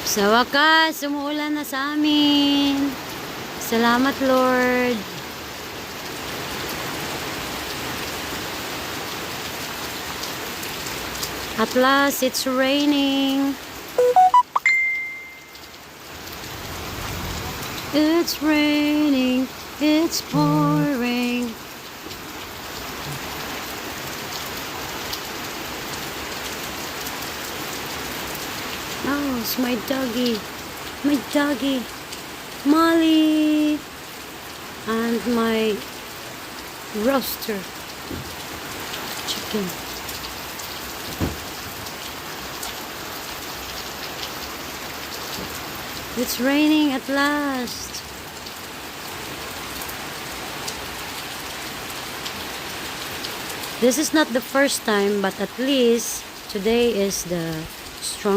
Sa wakas, umuulan na sa amin. Salamat, Lord. At last, it's raining. It's raining. It's pouring. Oh, it's my doggy. My doggy. Molly. And my roaster chicken. It's raining at last. This is not the first time, but at least today is the strong